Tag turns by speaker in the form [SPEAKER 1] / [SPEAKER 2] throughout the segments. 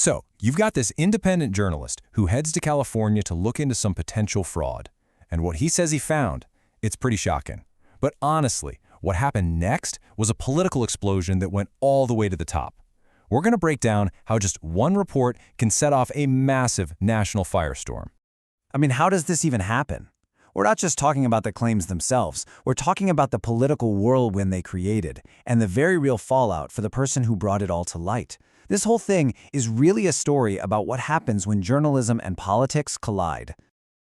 [SPEAKER 1] So, you've got this independent journalist who heads to California to look into some potential fraud. And what he says he found, it's pretty shocking. But honestly, what happened next was a political explosion that went all the way to the top. We're going to break down how just one report can set off a massive national firestorm.
[SPEAKER 2] I mean, how does this even happen? We're not just talking about the claims themselves. We're talking about the political whirlwind they created and the very real fallout for the person who brought it all to light. This whole thing is really a story about what happens when journalism and politics collide.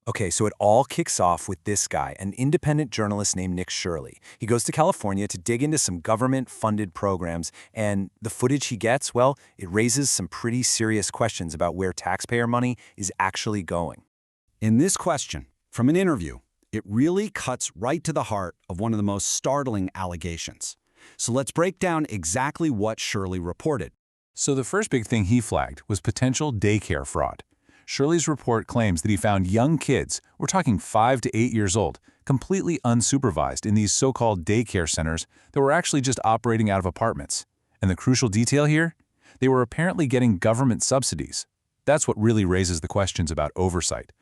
[SPEAKER 3] Okay, so it all kicks off with this guy, an independent journalist named Nick Shirley. He goes to California to dig into some government-funded programs, and the footage he gets, well, it raises some pretty serious questions about where taxpayer money is actually going.
[SPEAKER 4] In this question, from an interview, it really cuts right to the heart of one of the most startling allegations. So let's break down exactly what Shirley reported.
[SPEAKER 1] So the first big thing he flagged was potential daycare fraud. Shirley's report claims that he found young kids, we're talking 5 to 8 years old, completely unsupervised in these so-called daycare centers that were actually just operating out of apartments. And the crucial detail here? They were apparently getting government subsidies. That's what really raises the questions about oversight.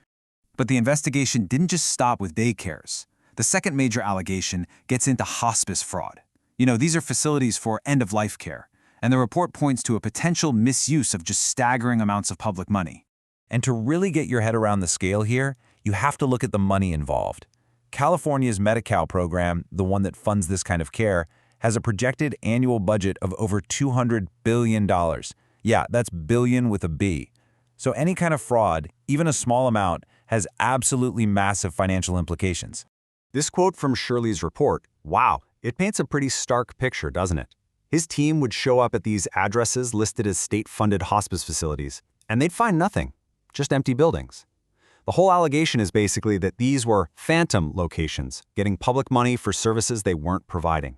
[SPEAKER 2] But the investigation didn't just stop with daycares. The second major allegation gets into hospice fraud. These are facilities for end-of-life care, and the report points to a potential misuse of just staggering amounts of public money.
[SPEAKER 5] And to really get your head around the scale here, you have to look at the money involved. California's Medi-Cal program, the one that funds this kind of care, has a projected annual budget of over $200 billion. Yeah, that's billion with a B. So any kind of fraud, even a small amount, has absolutely massive financial implications.
[SPEAKER 3] This quote from Shirley's report, wow, it paints a pretty stark picture, doesn't it? His team would show up at these addresses listed as state-funded hospice facilities, and they'd find nothing. Just empty buildings. The whole allegation is basically that these were phantom locations, getting public money for services they weren't providing.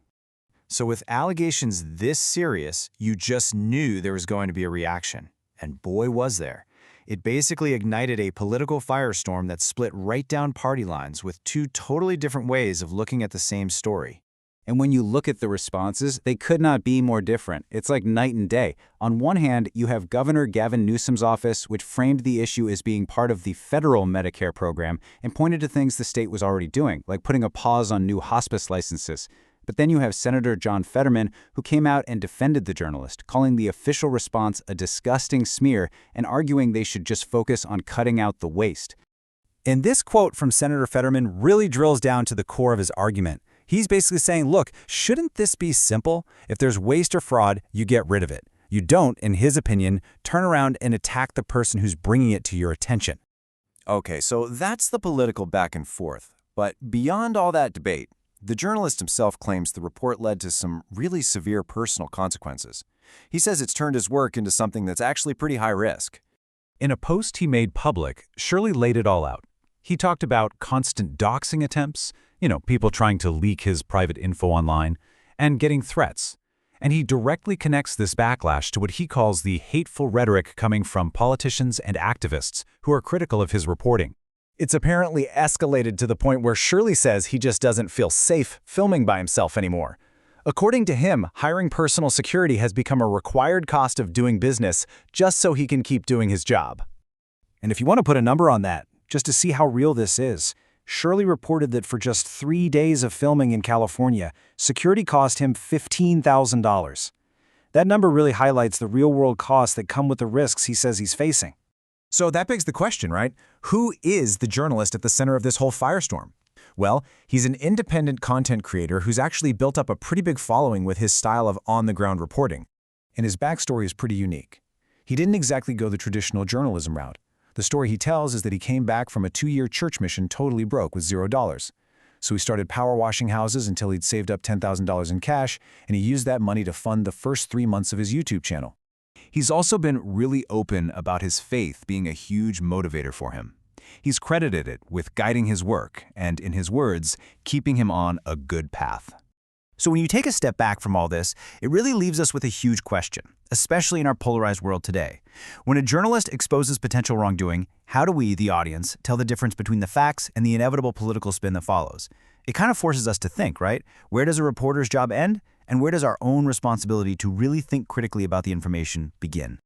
[SPEAKER 2] So with allegations this serious, you just knew there was going to be a reaction. And boy, was there. It basically ignited a political firestorm that split right down party lines with two totally different ways of looking at the same story. And when you look at the responses, they could not be more different. It's like night and day. On one hand, you have Governor Gavin Newsom's office, which framed the issue as being part of the federal Medicare program and pointed to things the state was already doing, like putting a pause on new hospice licenses. But then you have Senator John Fetterman, who came out and defended the journalist, calling the official response a disgusting smear and arguing they should just focus on cutting out the waste. And this quote from Senator Fetterman really drills down to the core of his argument. He's basically saying, look, shouldn't this be simple? If there's waste or fraud, you get rid of it. You don't, in his opinion, turn around and attack the person who's bringing it to your attention. Okay, so that's the political back and forth. But beyond all that debate, the journalist himself claims the report led to some really severe personal consequences. He says it's turned his work into something that's actually pretty high risk.
[SPEAKER 1] In a post he made public, Shirley laid it all out. He talked about constant doxing attempts, people trying to leak his private info online, and getting threats. And he directly connects this backlash to what he calls the hateful rhetoric coming from politicians and activists who are critical of his reporting. It's apparently escalated to the point where Shirley says he just doesn't feel safe filming by himself anymore. According to him, hiring personal security has become a required cost of doing business just so he can keep doing his job. And if you want to put a number on that, just to see how real this is, Shirley reported that for just 3 days of filming in California, security cost him $15,000. That number really highlights the real-world costs that come with the risks he says he's facing. So that begs the question, right? Who is the journalist at the center of this whole firestorm? Well, he's an independent content creator who's actually built up a pretty big following with his style of on-the-ground reporting. And his backstory is pretty unique. He didn't exactly go the traditional journalism route. The story he tells is that he came back from a 2-year church mission totally broke with $0. So he started power washing houses until he'd saved up $10,000 in cash, and he used that money to fund the first 3 months of his YouTube channel. He's also been really open about his faith being a huge motivator for him. He's credited it with guiding his work and, in his words, keeping him on a good path. So when you take a step back from all this, it really leaves us with a huge question, especially in our polarized world today. When a journalist exposes potential wrongdoing, how do we, the audience, tell the difference between the facts and the inevitable political spin that follows? It kind of forces us to think, right? Where does a reporter's job end? And where does our own responsibility to really think critically about the information begin?